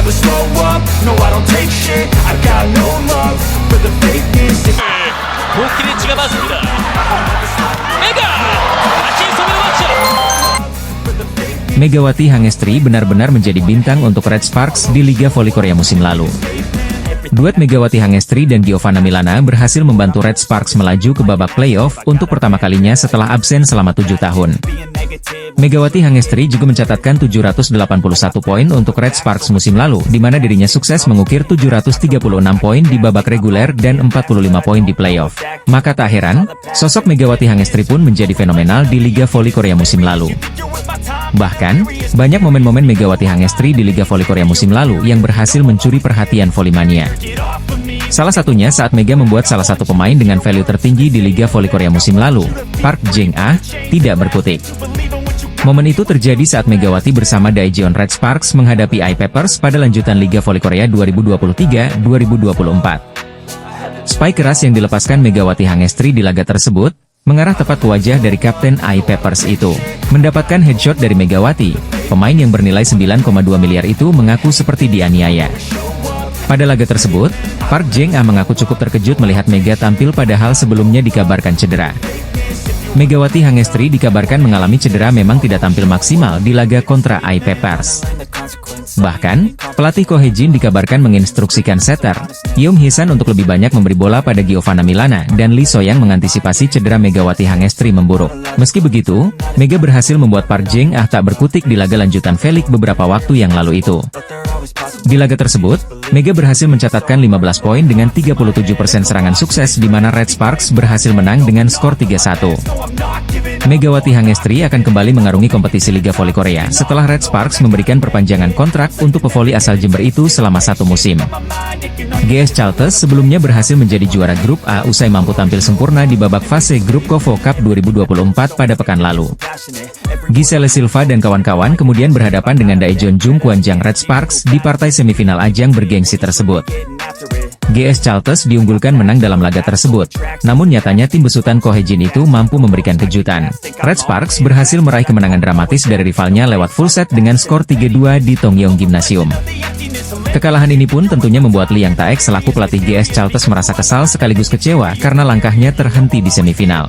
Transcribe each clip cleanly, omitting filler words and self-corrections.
never slow up, no I don't take shit. I got no love for the fakeness. 보키리치가 맞습니다. 메가 다시 손을 맞춰. Megawati Hangestri benar-benar menjadi bintang untuk Red Sparks di Liga Voli Korea musim lalu. Duet Megawati Hangestri dan Giovanna Milana berhasil membantu Red Sparks melaju ke babak playoff untuk pertama kalinya setelah absen selama 7 tahun. Megawati Hangestri juga mencatatkan 781 poin untuk Red Sparks musim lalu, di mana dirinya sukses mengukir 736 poin di babak reguler dan 45 poin di playoff. Maka tak heran, sosok Megawati Hangestri pun menjadi fenomenal di Liga Voli Korea musim lalu. Bahkan, banyak momen-momen Megawati Hangestri di Liga Voli Korea musim lalu yang berhasil mencuri perhatian volimania. Salah satunya saat Mega membuat salah satu pemain dengan value tertinggi di Liga Voli Korea musim lalu, Park Jeng-ah, tidak berkutik. Momen itu terjadi saat Megawati bersama Daejeon Red Sparks menghadapi I-Papers pada lanjutan Liga Voli Korea 2023-2024. Spike keras yang dilepaskan Megawati Hangestri di laga tersebut, mengarah tepat ke wajah dari kapten I-Papers itu. Mendapatkan headshot dari Megawati, pemain yang bernilai 9,2 miliar itu mengaku seperti dianiaya. Pada laga tersebut, Park Jeng-ah mengaku cukup terkejut melihat Mega tampil padahal sebelumnya dikabarkan cedera. Megawati Hangestri dikabarkan mengalami cedera memang tidak tampil maksimal di laga kontra I-Papers. Bahkan, pelatih Ko Hye-jin dikabarkan menginstruksikan setter, Yeom Hee-san untuk lebih banyak memberi bola pada Giovanna Milana dan Lee So-yang mengantisipasi cedera Megawati Hangestri memburuk. Meski begitu, Mega berhasil membuat Park Jeng-ah tak berkutik di laga lanjutan V-League beberapa waktu yang lalu itu. Di laga tersebut, Mega berhasil mencatatkan 15 poin dengan 37% serangan sukses di mana Red Sparks berhasil menang dengan skor 3-1. Megawati Hangestri akan kembali mengarungi kompetisi Liga Voli Korea setelah Red Sparks memberikan perpanjangan kontrak untuk pevoli asal Jember itu selama 1 musim. GS Chalters sebelumnya berhasil menjadi juara grup A usai mampu tampil sempurna di babak fase grup KOFO Cup 2024 pada pekan lalu. Giselle Silva dan kawan-kawan kemudian berhadapan dengan Daejeon Jung Kwanjang Red Sparks di partai semifinal ajang bergengsi tersebut. GS Chalters diunggulkan menang dalam laga tersebut, namun nyatanya tim besutan Ko Hye-jin itu mampu memberikan kejutan. Red Sparks berhasil meraih kemenangan dramatis dari rivalnya lewat full set dengan skor 3-2 di Tongyeong Gymnasium. Kekalahan ini pun tentunya membuat Lee Yang Taek selaku pelatih GS Chalters merasa kesal sekaligus kecewa karena langkahnya terhenti di semifinal.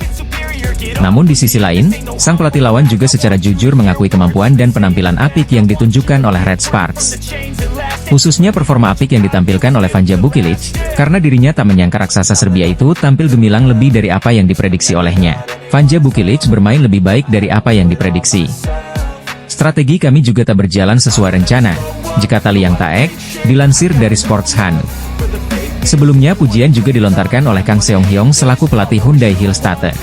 Namun di sisi lain, sang pelatih lawan juga secara jujur mengakui kemampuan dan penampilan apik yang ditunjukkan oleh Red Sparks. Khususnya performa apik yang ditampilkan oleh Vanja Bukilic, karena dirinya tak menyangka raksasa Serbia itu tampil gemilang lebih dari apa yang diprediksi olehnya. Vanja Bukilic bermain lebih baik dari apa yang diprediksi. Strategi kami juga tak berjalan sesuai rencana, jika Lee Yang Taek, dilansir dari Sportsan. Sebelumnya pujian juga dilontarkan oleh Kang Seong-hyong selaku pelatih Hyundai Hillstatte.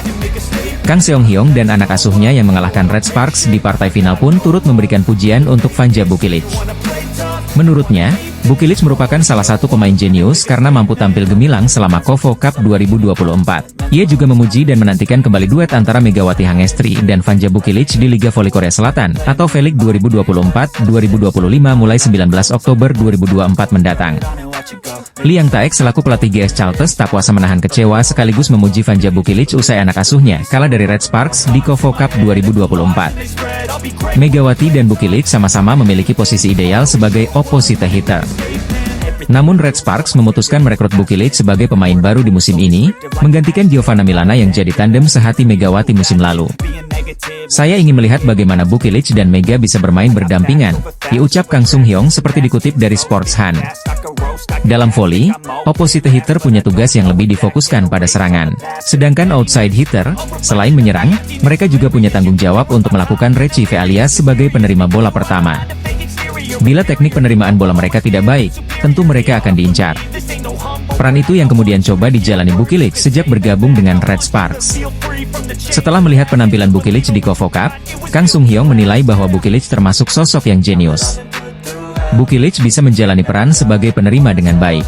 Kang Seong-hyong dan anak asuhnya yang mengalahkan Red Sparks di partai final pun turut memberikan pujian untuk Vanja Bukilic. Menurutnya, Bukilic merupakan salah satu pemain jenius karena mampu tampil gemilang selama KOFO Cup 2024. Ia juga memuji dan menantikan kembali duet antara Megawati Hangestri dan Vanja Bukilic di Liga Voli Korea Selatan atau V-League 2024-2025 mulai 19 Oktober 2024 mendatang. Lee Yang Taek selaku pelatih GS Chalters tak kuasa menahan kecewa sekaligus memuji Vanja Bukilic usai anak asuhnya kalah dari Red Sparks di KOFO Cup 2024. Megawati dan Bukilic sama-sama memiliki posisi ideal sebagai opposite hitter. Namun Red Sparks memutuskan merekrut Bukilic sebagai pemain baru di musim ini, menggantikan Giovanna Milana yang jadi tandem sehati Megawati musim lalu. Saya ingin melihat bagaimana Bukilic dan Mega bisa bermain berdampingan, diucap Kang Sung-hyong seperti dikutip dari Sportsan. Dalam voli, opposite hitter punya tugas yang lebih difokuskan pada serangan. Sedangkan outside hitter, selain menyerang, mereka juga punya tanggung jawab untuk melakukan retrieve alias sebagai penerima bola pertama. Bila teknik penerimaan bola mereka tidak baik, tentu mereka akan diincar. Peran itu yang kemudian coba dijalani Bukilic sejak bergabung dengan Red Sparks. Setelah melihat penampilan Bukilic di KOFO Cup, Kang Sung-hyong menilai bahwa Bukilic termasuk sosok yang jenius. Bukilic bisa menjalani peran sebagai penerima dengan baik.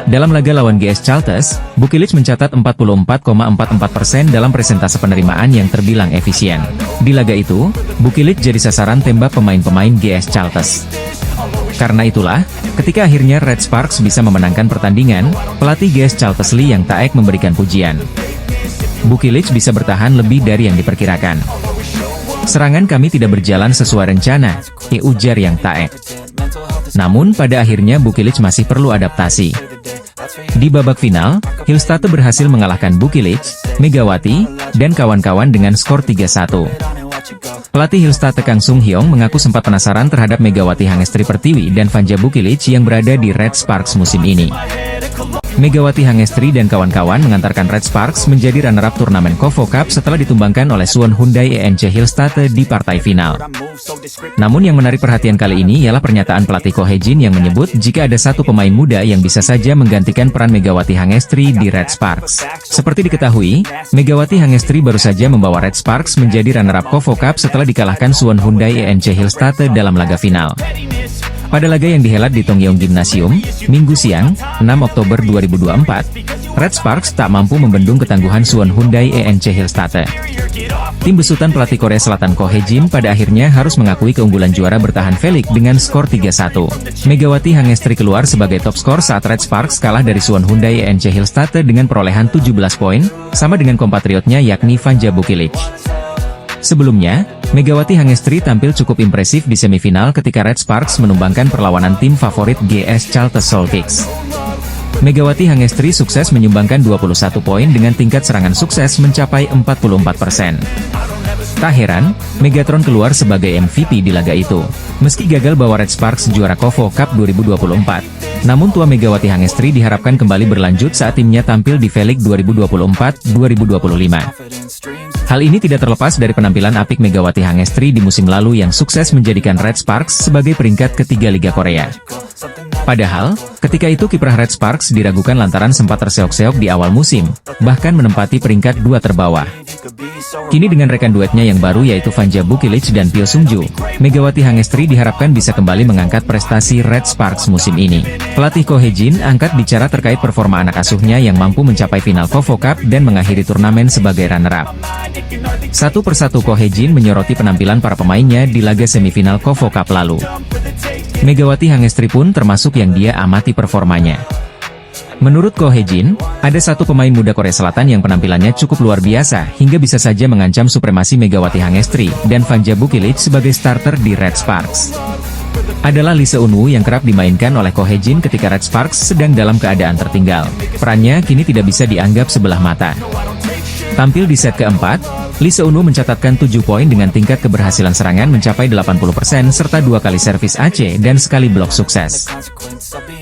Dalam laga lawan GS Chalters, Bukilic mencatat 44,44% dalam persentase penerimaan yang terbilang efisien. Di laga itu, Bukilic jadi sasaran tembak pemain-pemain GS Chalters. Karena itulah, ketika akhirnya Red Sparks bisa memenangkan pertandingan, pelatih GS Chalters Lee Yang Taek memberikan pujian. Bukilic bisa bertahan lebih dari yang diperkirakan. Serangan kami tidak berjalan sesuai rencana, ujar Yang Taek. Namun pada akhirnya Bukilic masih perlu adaptasi. Di babak final, Hillstate berhasil mengalahkan Bukilic, Megawati, dan kawan-kawan dengan skor 3-1. Pelatih Hillstate Kang Sung Hyong mengaku sempat penasaran terhadap Megawati Hangestri Pertiwi dan Vanja Bukilic yang berada di Red Sparks musim ini. Megawati Hangestri dan kawan-kawan mengantarkan Red Sparks menjadi runner-up turnamen KOFO Cup setelah ditumbangkan oleh Suwon Hyundai ENC Hillstate di partai final. Namun yang menarik perhatian kali ini ialah pernyataan pelatih Ko Hye-jin yang menyebut jika ada satu pemain muda yang bisa saja menggantikan peran Megawati Hangestri di Red Sparks. Seperti diketahui, Megawati Hangestri baru saja membawa Red Sparks menjadi runner-up KOFO Cup setelah dikalahkan Suwon Hyundai ENC Hillstate dalam laga final. Pada laga yang dihelat di Tongyeong Gymnasium, Minggu siang, 6 Oktober 2024, Red Sparks tak mampu membendung ketangguhan Suwon Hyundai ENC Hillstate. Tim besutan pelatih Korea Selatan Ko Hye-jin pada akhirnya harus mengakui keunggulan juara bertahan Velik dengan skor 3-1. Megawati Hangestri keluar sebagai top skor saat Red Sparks kalah dari Suwon Hyundai ENC Hillstate dengan perolehan 17 poin, sama dengan kompatriotnya yakni Vanja Bukilic. Sebelumnya, Megawati Hangestri tampil cukup impresif di semifinal ketika Red Sparks menumbangkan perlawanan tim favorit GS Chalters Seoul Kicks. Megawati Hangestri sukses menyumbangkan 21 poin dengan tingkat serangan sukses mencapai 44%. Tak heran, Megatron keluar sebagai MVP di laga itu. Meski gagal bawa Red Sparks juara KOFO Cup 2024, namun tua Megawati Hangestri diharapkan kembali berlanjut saat timnya tampil di Velik 2024-2025. Hal ini tidak terlepas dari penampilan apik Megawati Hangestri di musim lalu yang sukses menjadikan Red Sparks sebagai peringkat ketiga Liga Korea. Padahal, ketika itu kiprah Red Sparks diragukan lantaran sempat terseok-seok di awal musim, bahkan menempati peringkat 2 terbawah. Kini dengan rekan duetnya yang baru yaitu Vanja Bukilic dan Pyo Sung-ju, Megawati Hangestri diharapkan bisa kembali mengangkat prestasi Red Sparks musim ini. Pelatih Ko Hye-jin angkat bicara terkait performa anak asuhnya yang mampu mencapai final KOFO Cup dan mengakhiri turnamen sebagai runner-up. Satu persatu Ko Hye-jin menyoroti penampilan para pemainnya di laga semifinal KOFO Cup lalu. Megawati Hangestri pun termasuk yang dia amati performanya. Menurut Ko Hye-jin, ada satu pemain muda Korea Selatan yang penampilannya cukup luar biasa hingga bisa saja mengancam supremasi Megawati Hangestri dan Vanja Bukilic sebagai starter di Red Sparks. Adalah Lee Seung-woo yang kerap dimainkan oleh Ko Hye-jin ketika Red Sparks sedang dalam keadaan tertinggal. Perannya kini tidak bisa dianggap sebelah mata. Tampil di set keempat, Lee Seung-woo mencatatkan 7 poin dengan tingkat keberhasilan serangan mencapai 80% serta 2 kali servis AC dan sekali blok sukses.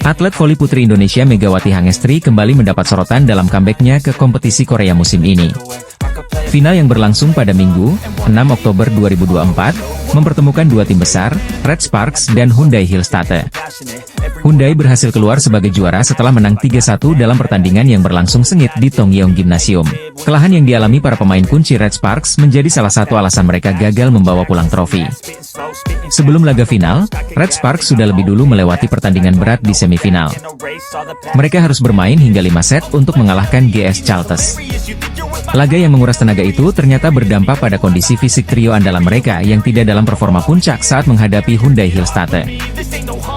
Atlet voli putri Indonesia Megawati Hangestri kembali mendapat sorotan dalam comeback-nya ke kompetisi Korea musim ini. Final yang berlangsung pada Minggu, 6 Oktober 2024, mempertemukan dua tim besar, Red Sparks dan Hyundai Hillstate. Hyundai berhasil keluar sebagai juara setelah menang 3-1 dalam pertandingan yang berlangsung sengit di Tongyeong Gymnasium. Kekalahan yang dialami para pemain kunci Red Sparks menjadi salah satu alasan mereka gagal membawa pulang trofi. Sebelum laga final, Red Sparks sudah lebih dulu melewati pertandingan berat di semifinal. Mereka harus bermain hingga 5 set untuk mengalahkan GS Chalters. Laga yang menguras tenaga itu ternyata berdampak pada kondisi fisik trio andalan mereka yang tidak dalam performa puncak saat menghadapi Hyundai Hillstate.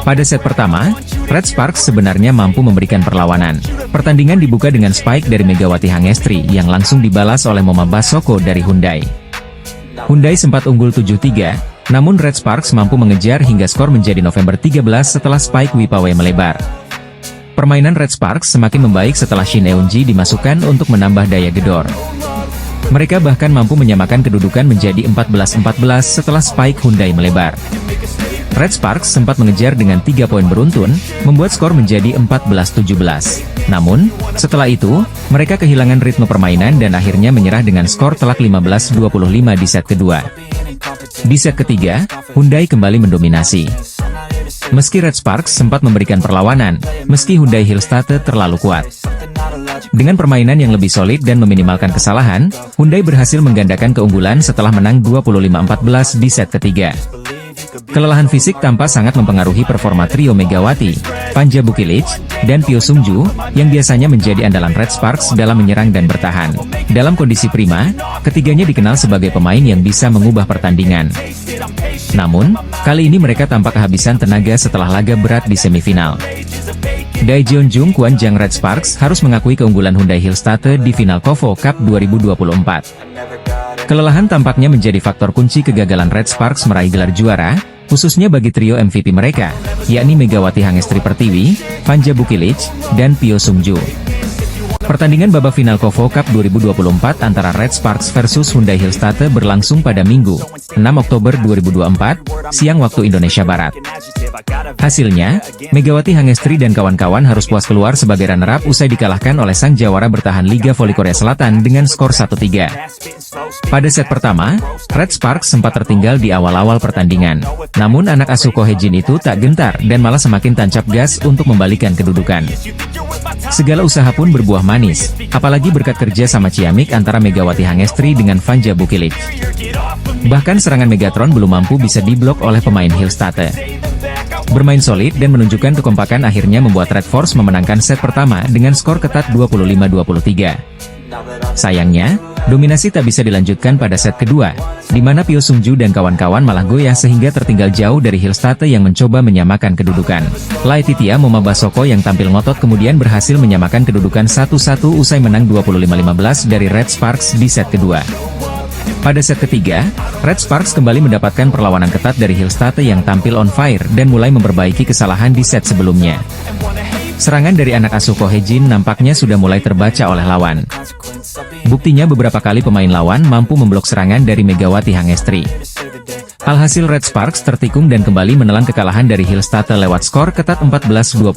Pada set pertama, Red Sparks sebenarnya mampu memberikan perlawanan. Pertandingan dibuka dengan spike dari Megawati Hangestri yang langsung dibalas oleh Moma Basoko dari Hyundai. Hyundai sempat unggul 7-3, namun Red Sparks mampu mengejar hingga skor menjadi November 13 setelah spike Wipawe melebar. Permainan Red Sparks semakin membaik setelah Shin Eun-ji dimasukkan untuk menambah daya gedor. Mereka bahkan mampu menyamakan kedudukan menjadi 14-14 setelah spike Hyundai melebar. Red Sparks sempat mengejar dengan 3 poin beruntun, membuat skor menjadi 14-17. Namun, setelah itu, mereka kehilangan ritme permainan dan akhirnya menyerah dengan skor telak 15-25 di set kedua. Di set ketiga, Hyundai kembali mendominasi. Meski Red Sparks sempat memberikan perlawanan, meski Hyundai Hillstate terlalu kuat. Dengan permainan yang lebih solid dan meminimalkan kesalahan, Hyundai berhasil menggandakan keunggulan setelah menang 25-14 di set ketiga. Kelelahan fisik tampak sangat mempengaruhi performa trio Megawati, Vanja Bukilic, dan Pyo Sung-ju, yang biasanya menjadi andalan Red Sparks dalam menyerang dan bertahan. Dalam kondisi prima, ketiganya dikenal sebagai pemain yang bisa mengubah pertandingan. Namun, kali ini mereka tampak kehabisan tenaga setelah laga berat di semifinal. Daejeon Jung Kwon Jang Red Sparks harus mengakui keunggulan Hyundai Hillstate di final KOFO Cup 2024. Kelelahan tampaknya menjadi faktor kunci kegagalan Red Sparks meraih gelar juara, khususnya bagi trio MVP mereka, yakni Megawati Hangestri Pertiwi, Vanja Bukilic, dan Pio Sungju. Pertandingan babak final KOFO Cup 2024 antara Red Sparks versus Hyundai Hillstate berlangsung pada Minggu, 6 Oktober 2024, siang waktu Indonesia Barat. Hasilnya, Megawati Hangestri dan kawan-kawan harus puas keluar sebagai runner-up usai dikalahkan oleh sang jawara bertahan Liga Voli Korea Selatan dengan skor 1-3. Pada set pertama, Red Sparks sempat tertinggal di awal-awal pertandingan. Namun anak asuh Ko Hye-jin itu tak gentar dan malah semakin tancap gas untuk membalikan kedudukan. Segala usaha pun berbuah manis, apalagi berkat kerja sama ciamik antara Megawati Hangestri dengan Vanja Bukilic. Bahkan serangan Megatron belum mampu bisa diblok oleh pemain Hillstate. Bermain solid dan menunjukkan kekompakan akhirnya membuat Red Force memenangkan set pertama dengan skor ketat 25-23. Sayangnya, dominasi tak bisa dilanjutkan pada set kedua, di mana Pio Sungju dan kawan-kawan malah goyah sehingga tertinggal jauh dari Hillstate yang mencoba menyamakan kedudukan. Laetitia Moma Basoko yang tampil ngotot kemudian berhasil menyamakan kedudukan 1-1 usai menang 25-15 dari Red Sparks di set kedua. Pada set ketiga, Red Sparks kembali mendapatkan perlawanan ketat dari Hillstate yang tampil on fire dan mulai memperbaiki kesalahan di set sebelumnya. Serangan dari anak asuh Ko Hye-jin nampaknya sudah mulai terbaca oleh lawan. Buktinya beberapa kali pemain lawan mampu memblok serangan dari Megawati Hangestri. Alhasil Red Sparks tertikung dan kembali menelan kekalahan dari Hillstate lewat skor ketat 14-25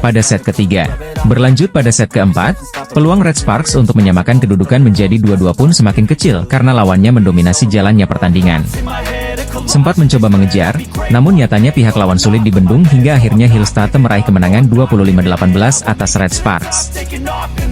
pada set ketiga. Berlanjut pada set keempat, peluang Red Sparks untuk menyamakan kedudukan menjadi 2-2 pun semakin kecil karena lawannya mendominasi jalannya pertandingan. Sempat mencoba mengejar, namun nyatanya pihak lawan sulit dibendung hingga akhirnya Hillstate meraih kemenangan 25-18 atas Red Sparks.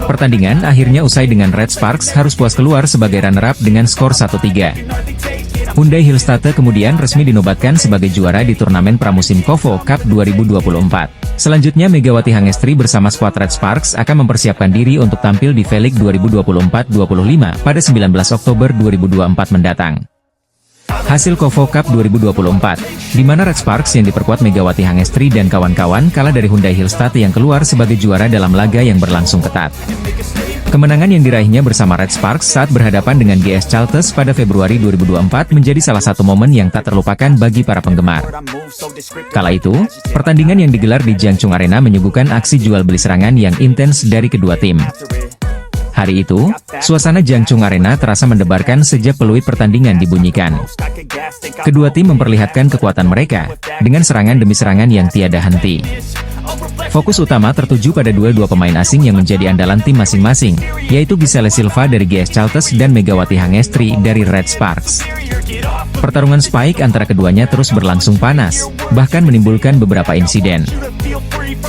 Pertandingan akhirnya usai dengan Red Sparks harus puas keluar sebagai runner-up dengan skor 1-3. Hyundai Hillstate kemudian resmi dinobatkan sebagai juara di turnamen pramusim KOFO Cup 2024. Selanjutnya Megawati Hangestri bersama skuad Red Sparks akan mempersiapkan diri untuk tampil di V-League 2024-25 pada 19 Oktober 2024 mendatang. Hasil KOFO Cup 2024, di mana Red Sparks yang diperkuat Megawati Hangestri dan kawan-kawan kalah dari Hyundai Hillstate yang keluar sebagai juara dalam laga yang berlangsung ketat. Kemenangan yang diraihnya bersama Red Sparks saat berhadapan dengan GS Chalters pada Februari 2024 menjadi salah satu momen yang tak terlupakan bagi para penggemar. Kala itu, pertandingan yang digelar di Jangchung Arena menyuguhkan aksi jual beli serangan yang intens dari kedua tim. Hari itu, suasana Jangchung Arena terasa mendebarkan sejak peluit pertandingan dibunyikan. Kedua tim memperlihatkan kekuatan mereka, dengan serangan demi serangan yang tiada henti. Fokus utama tertuju pada dua pemain asing yang menjadi andalan tim masing-masing, yaitu Giselle Silva dari GS Chalters dan Megawati Hangestri dari Red Sparks. Pertarungan spike antara keduanya terus berlangsung panas, bahkan menimbulkan beberapa insiden.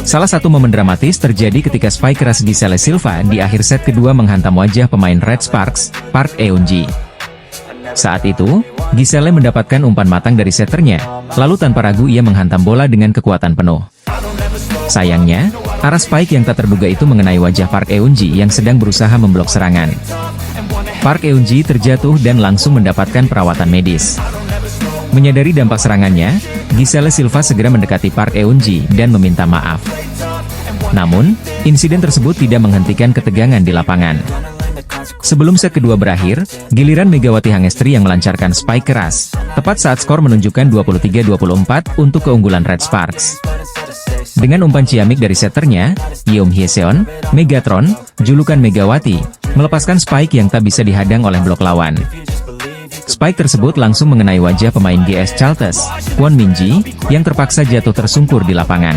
Salah satu momen dramatis terjadi ketika spike keras Giselle Silva di akhir set kedua menghantam wajah pemain Red Sparks, Park Eun-ji. Saat itu, Giselle mendapatkan umpan matang dari setternya, lalu tanpa ragu ia menghantam bola dengan kekuatan penuh. Sayangnya, arah spike yang tak terduga itu mengenai wajah Park Eun-ji yang sedang berusaha memblok serangan. Park Eun-ji terjatuh dan langsung mendapatkan perawatan medis. Menyadari dampak serangannya, Giselle Silva segera mendekati Park Eun-ji dan meminta maaf. Namun, insiden tersebut tidak menghentikan ketegangan di lapangan. Sebelum set kedua berakhir, giliran Megawati Hangestri yang melancarkan spike keras, tepat saat skor menunjukkan 23-24 untuk keunggulan Red Sparks. Dengan umpan ciamik dari setternya, Yeom Hye-seon, Megatron, julukan Megawati, melepaskan spike yang tak bisa dihadang oleh blok lawan. Spike tersebut langsung mengenai wajah pemain GS Chalters, Kwon Min-ji, yang terpaksa jatuh tersungkur di lapangan.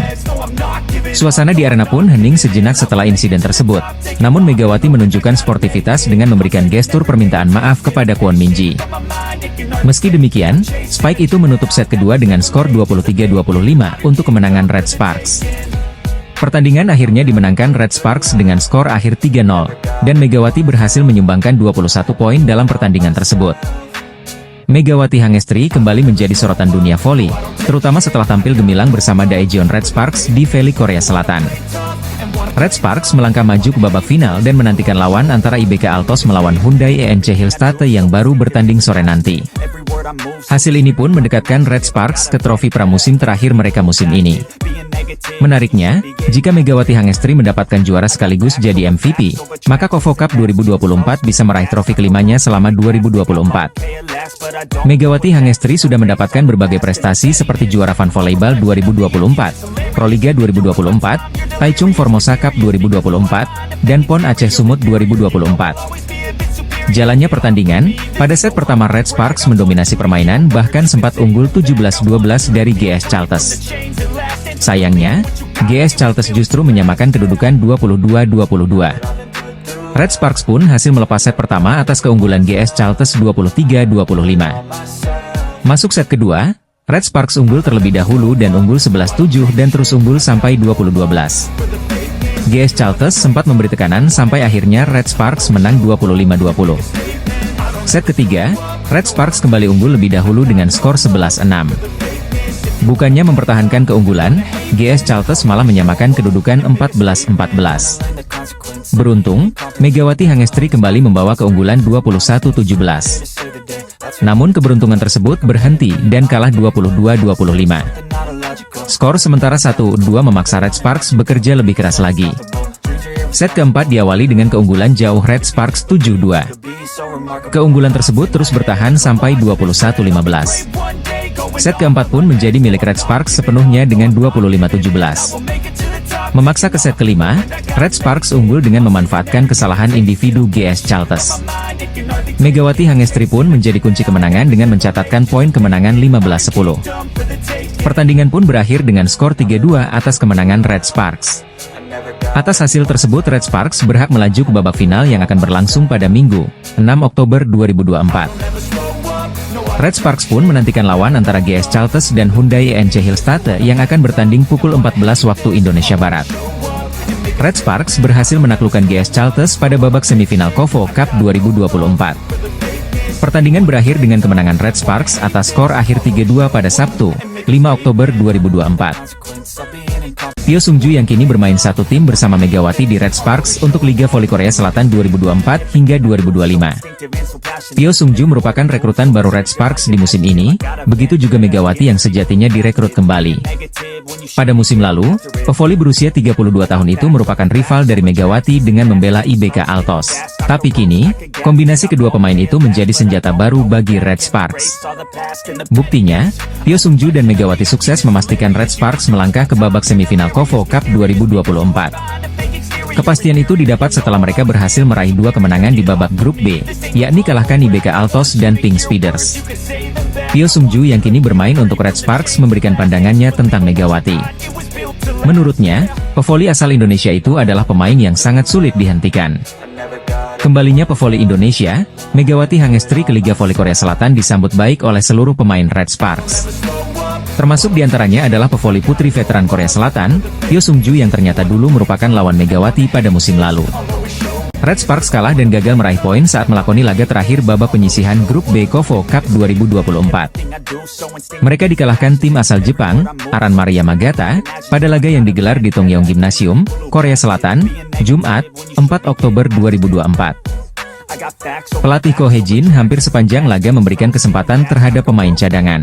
Suasana di arena pun hening sejenak setelah insiden tersebut, namun Megawati menunjukkan sportivitas dengan memberikan gestur permintaan maaf kepada Kwon Min-ji. Meski demikian, spike itu menutup set kedua dengan skor 23-25 untuk kemenangan Red Sparks. Pertandingan akhirnya dimenangkan Red Sparks dengan skor akhir 3-0, dan Megawati berhasil menyumbangkan 21 poin dalam pertandingan tersebut. Megawati Hangestri kembali menjadi sorotan dunia voli, terutama setelah tampil gemilang bersama Daejeon Red Sparks di V-League Korea Selatan. Red Sparks melangkah maju ke babak final dan menantikan lawan antara IBK Altos melawan Hyundai ENC Hillstate yang baru bertanding sore nanti. Hasil ini pun mendekatkan Red Sparks ke trofi pramusim terakhir mereka musim ini. Menariknya, jika Megawati Hangestri mendapatkan juara sekaligus jadi MVP, maka KOFO Cup 2024 bisa meraih trofi kelimanya selama 2024. Megawati Hangestri sudah mendapatkan berbagai prestasi seperti juara Fun Volleyball 2024, Proliga 2024, Taichung Formosa Cup 2024, dan PON Aceh Sumut 2024. Jalannya pertandingan, pada set pertama Red Sparks mendominasi permainan bahkan sempat unggul 17-12 dari GS Chalters. Sayangnya, GS Chalters justru menyamakan kedudukan 22-22. Red Sparks pun hasil melepas set pertama atas keunggulan GS Chalters 23-25. Masuk set kedua, Red Sparks unggul terlebih dahulu dan unggul 11-7 dan terus unggul sampai 20-12. GS Chalters sempat memberi tekanan sampai akhirnya Red Sparks menang 25-20. Set ketiga, Red Sparks kembali unggul lebih dahulu dengan skor 11-6. Bukannya mempertahankan keunggulan, GS Chalters malah menyamakan kedudukan 14-14. Beruntung, Megawati Hangestri kembali membawa keunggulan 21-17. Namun keberuntungan tersebut berhenti dan kalah 22-25. Skor sementara 1-2 memaksa Red Sparks bekerja lebih keras lagi. Set keempat diawali dengan keunggulan jauh Red Sparks 7-2. Keunggulan tersebut terus bertahan sampai 21-15. Set keempat pun menjadi milik Red Sparks sepenuhnya dengan 25-17. Memaksa ke set kelima, Red Sparks unggul dengan memanfaatkan kesalahan individu GS Chalters. Megawati Hangestri pun menjadi kunci kemenangan dengan mencatatkan poin kemenangan 15-10. Pertandingan pun berakhir dengan skor 3-2 atas kemenangan Red Sparks. Atas hasil tersebut Red Sparks berhak melaju ke babak final yang akan berlangsung pada Minggu, 6 Oktober 2024. Red Sparks pun menantikan lawan antara GS Chalters dan Hyundai ENC Hillstatte yang akan bertanding pukul 14 waktu Indonesia Barat. Red Sparks berhasil menaklukkan GS Chalters pada babak semifinal KOFO Cup 2024. Pertandingan berakhir dengan kemenangan Red Sparks atas skor akhir 3-2 pada Sabtu, 5 Oktober 2024. Pyo Sungju yang kini bermain satu tim bersama Megawati di Red Sparks untuk Liga Voli Korea Selatan 2024 hingga 2025. Pyo Sungju merupakan rekrutan baru Red Sparks di musim ini, begitu juga Megawati yang sejatinya direkrut kembali. Pada musim lalu, pevoli berusia 32 tahun itu merupakan rival dari Megawati dengan membela IBK Altos. Tapi kini, kombinasi kedua pemain itu menjadi senjata baru bagi Red Sparks. Buktinya, Pyo Sungju dan Megawati sukses memastikan Red Sparks melangkah ke babak semifinal KOFO Cup 2024. Kepastian itu didapat setelah mereka berhasil meraih 2 kemenangan di babak grup B, yakni kalahkan IBK Altos dan Pink Speeders. Pyo Sungju yang kini bermain untuk Red Sparks memberikan pandangannya tentang Megawati. Menurutnya, pevoli asal Indonesia itu adalah pemain yang sangat sulit dihentikan. Kembalinya pevoli Indonesia, Megawati Hangestri ke Liga Voli Korea Selatan disambut baik oleh seluruh pemain Red Sparks. Termasuk diantaranya adalah pevoli putri veteran Korea Selatan, Pyo Sungju yang ternyata dulu merupakan lawan Megawati pada musim lalu. Red Sparks kalah dan gagal meraih poin saat melakoni laga terakhir babak penyisihan grup B KOFO Cup 2024. Mereka dikalahkan tim asal Jepang, Aran Maria Magata, pada laga yang digelar di Tongyong Gymnasium, Korea Selatan, Jumat, 4 Oktober 2024. Pelatih Ko Hye-jin hampir sepanjang laga memberikan kesempatan terhadap pemain cadangan.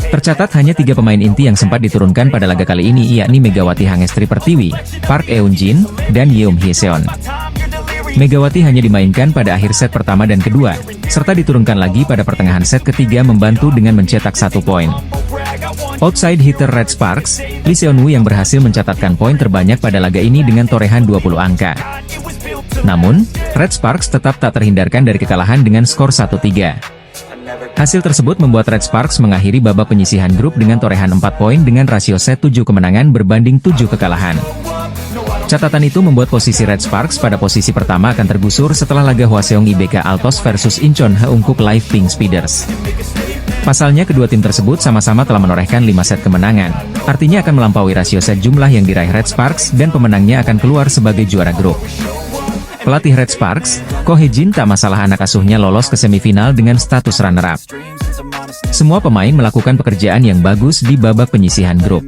Tercatat hanya 3 pemain inti yang sempat diturunkan pada laga kali ini, yakni Megawati Hangestri Pertiwi, Park Eun-jin, dan Yeom Hye-seon. Megawati hanya dimainkan pada akhir set pertama dan kedua, serta diturunkan lagi pada pertengahan set ketiga membantu dengan mencetak 1 poin. Outside hitter Red Sparks, Lee Seon-woo yang berhasil mencatatkan poin terbanyak pada laga ini dengan torehan 20 angka. Namun, Red Sparks tetap tak terhindarkan dari kekalahan dengan skor 1-3. Hasil tersebut membuat Red Sparks mengakhiri babak penyisihan grup dengan torehan 4 poin dengan rasio set 7 kemenangan berbanding 7 kekalahan. Catatan itu membuat posisi Red Sparks pada posisi pertama akan tergusur setelah laga Hwaseong IBK Altos versus Incheon Haeunkook Live Pink Speeders. Pasalnya kedua tim tersebut sama-sama telah menorehkan 5 set kemenangan, artinya akan melampaui rasio set jumlah yang diraih Red Sparks dan pemenangnya akan keluar sebagai juara grup. Pelatih Red Sparks, Ko Hye-jin tak masalah anak asuhnya lolos ke semifinal dengan status runner-up. Semua pemain melakukan pekerjaan yang bagus di babak penyisihan grup.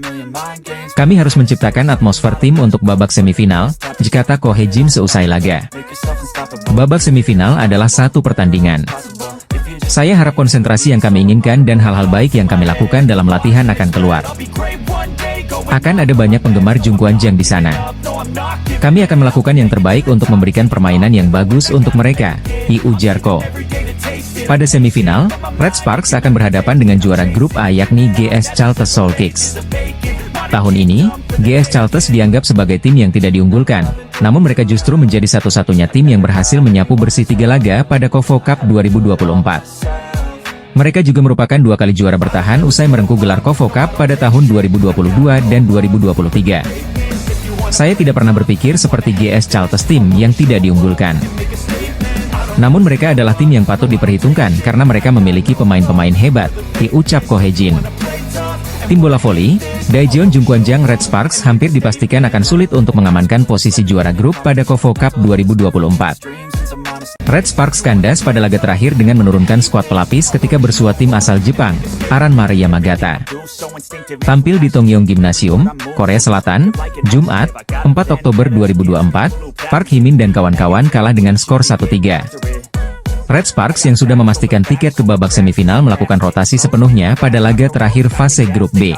Kami harus menciptakan atmosfer tim untuk babak semifinal, kata Ko Hye-jin seusai laga. Babak semifinal adalah satu pertandingan. Saya harap konsentrasi yang kami inginkan dan hal-hal baik yang kami lakukan dalam latihan akan keluar. Akan ada banyak penggemar Jungkwanjang di sana. Kami akan melakukan yang terbaik untuk memberikan permainan yang bagus untuk mereka, ujar Ko. Pada semifinal, Red Sparks akan berhadapan dengan juara grup A yakni GS Chalters Soul Kicks. Tahun ini, GS Chalters dianggap sebagai tim yang tidak diunggulkan, namun mereka justru menjadi satu-satunya tim yang berhasil menyapu bersih 3 laga pada KOFO Cup 2024. Mereka juga merupakan 2 kali juara bertahan usai merengkuh gelar KOFO Cup pada tahun 2022 dan 2023. Saya tidak pernah berpikir seperti GS Chalters, tim yang tidak diunggulkan. Namun mereka adalah tim yang patut diperhitungkan karena mereka memiliki pemain-pemain hebat, ucap Ko Hye-jin. Tim bola voli, Daejeon Jungkwanjang Red Sparks hampir dipastikan akan sulit untuk mengamankan posisi juara grup pada KOFO Cup 2024. Red Sparks kandas pada laga terakhir dengan menurunkan skuad pelapis ketika bersua tim asal Jepang, Aranmare Yamagata. Tampil di Tongyong Gymnasium, Korea Selatan, Jumat, 4 Oktober 2024, Park Hee-min dan kawan-kawan kalah dengan skor 1-3. Red Sparks yang sudah memastikan tiket ke babak semifinal melakukan rotasi sepenuhnya pada laga terakhir fase grup B.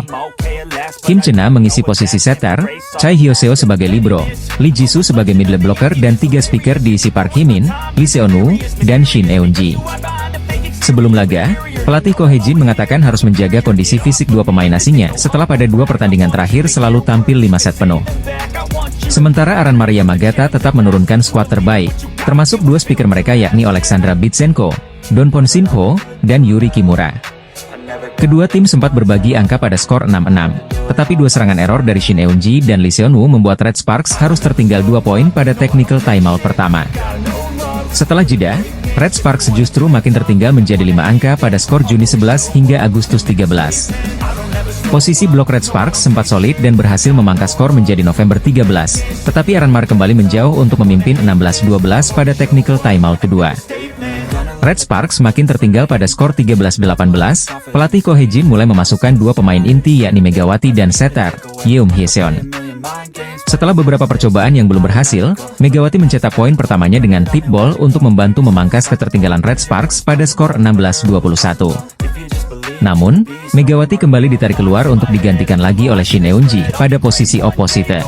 Kim Chena mengisi posisi setter, Chai Hyoseo sebagai libero, Lee Jisoo sebagai middle blocker dan 3 speaker diisi Park Hee-min, Lee Seon-woo, dan Shin Eun-ji. Sebelum laga, pelatih Ko Hye-jin mengatakan harus menjaga kondisi fisik 2 pemain asingnya setelah pada 2 pertandingan terakhir selalu tampil 5 set penuh. Sementara Aranmare Yamagata tetap menurunkan skuad terbaik, termasuk 2 speaker mereka yakni Alexandra Bitsenko, Don Pon-sin-ho, dan Yuri Kimura. Kedua tim sempat berbagi angka pada skor 6-6, tetapi 2 serangan error dari Shin Eun-ji dan Lee Seon-woo membuat Red Sparks harus tertinggal 2 poin pada technical timeout pertama. Setelah jeda, Red Sparks justru makin tertinggal menjadi 5 angka pada skor Juni 11 hingga Agustus 13. Posisi blok Red Sparks sempat solid dan berhasil memangkas skor menjadi November 13, tetapi Aranmare kembali menjauh untuk memimpin 16-12 pada technical timeout kedua. Red Sparks makin tertinggal pada skor 13-18, pelatih Ko Hye-jin mulai memasukkan 2 pemain inti yakni Megawati dan setter, Yeom Hye-seon. Setelah beberapa percobaan yang belum berhasil, Megawati mencetak poin pertamanya dengan tip ball untuk membantu memangkas ketertinggalan Red Sparks pada skor 16-21. Namun, Megawati kembali ditarik keluar untuk digantikan lagi oleh Shin Eun-ji pada posisi oposite.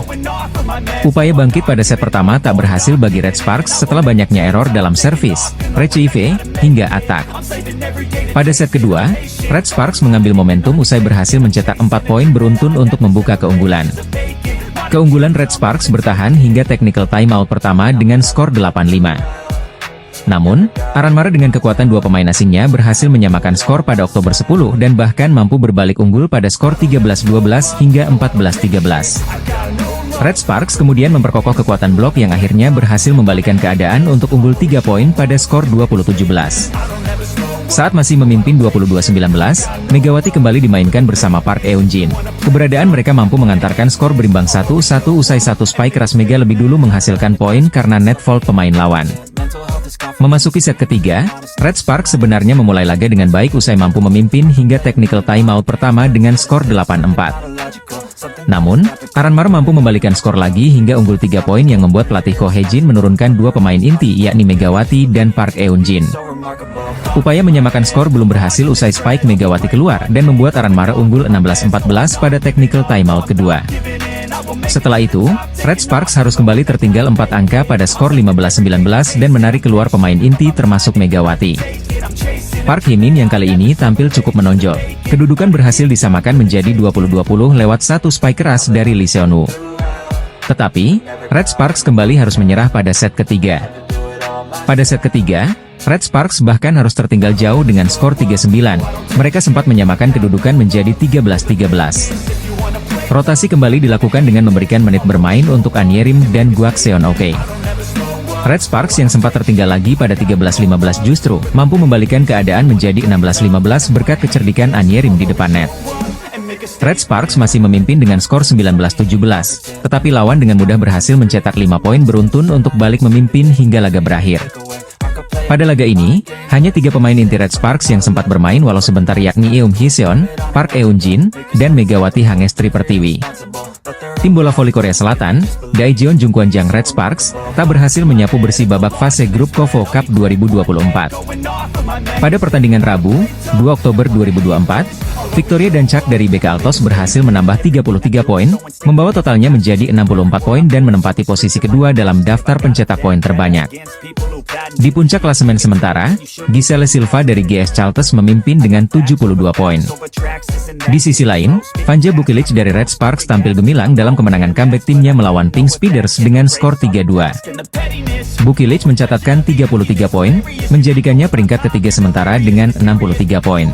Upaya bangkit pada set pertama tak berhasil bagi Red Sparks setelah banyaknya error dalam servis, retrieve, hingga atak. Pada set kedua, Red Sparks mengambil momentum usai berhasil mencetak 4 poin beruntun untuk membuka keunggulan. Keunggulan Red Sparks bertahan hingga technical timeout pertama dengan skor 8-5. Namun, Aranmare dengan kekuatan 2 pemain asingnya berhasil menyamakan skor pada Oktober 10 dan bahkan mampu berbalik unggul pada skor 13-12 hingga 14-13. Red Sparks kemudian memperkokoh kekuatan blok yang akhirnya berhasil membalikkan keadaan untuk unggul 3 poin pada skor 20-17. Saat masih memimpin 22-19, Megawati kembali dimainkan bersama Park Eun-jin. Keberadaan mereka mampu mengantarkan skor berimbang 1-1 usai 1 spike keras Mega lebih dulu menghasilkan poin karena net fault pemain lawan. Memasuki set ketiga, Red Sparks sebenarnya memulai laga dengan baik usai mampu memimpin hingga technical timeout pertama dengan skor 8-4. Namun, Aranmare mampu membalikan skor lagi hingga unggul 3 poin yang membuat pelatih Ko Hye-jin menurunkan 2 pemain inti yakni Megawati dan Park Eun-jin. Upaya menyamakan skor belum berhasil usai spike Megawati keluar dan membuat Aranmare unggul 16-14 pada technical timeout kedua. Setelah itu, Red Sparks harus kembali tertinggal 4 angka pada skor 15-19 dan menarik keluar pemain inti termasuk Megawati. Park Hee-min yang kali ini tampil cukup menonjol. Kedudukan berhasil disamakan menjadi 20-20 lewat 1 spike keras dari Lee Seon-woo. Tetapi, Red Sparks kembali harus menyerah pada set ketiga. Pada set ketiga, Red Sparks bahkan harus tertinggal jauh dengan skor 3-9. Mereka sempat menyamakan kedudukan menjadi 13-13. Rotasi kembali dilakukan dengan memberikan menit bermain untuk An Yerim dan Guak Seon-ok. Red Sparks yang sempat tertinggal lagi pada 13-15 justru mampu membalikan keadaan menjadi 16-15 berkat kecerdikan An Yerim di depan net. Red Sparks masih memimpin dengan skor 19-17, tetapi lawan dengan mudah berhasil mencetak 5 poin beruntun untuk balik memimpin hingga laga berakhir. Pada laga ini, hanya 3 pemain inti Red Sparks yang sempat bermain walau sebentar yakni Yeom Hye-seon, Park Eun-jin, dan Megawati Hangestri Pertiwi. Tim bola voli Korea Selatan, Daejeon Jungkwanjang Red Sparks, tak berhasil menyapu bersih babak fase grup KOFO Cup 2024. Pada pertandingan Rabu, 2 Oktober 2024, Victoria dan Chuck dari BK Altos berhasil menambah 33 poin, membawa totalnya menjadi 64 poin dan menempati posisi kedua dalam daftar pencetak poin terbanyak. Di puncak klasemen sementara, Giselle Silva dari GS Chalters memimpin dengan 72 poin. Di sisi lain, Vanja Bukilic dari Red Sparks tampil gemilang dalam kemenangan comeback timnya melawan Pink Speeders dengan skor 3-2. Bukilic mencatatkan 33 poin, menjadikannya peringkat ketiga sementara dengan 63 poin.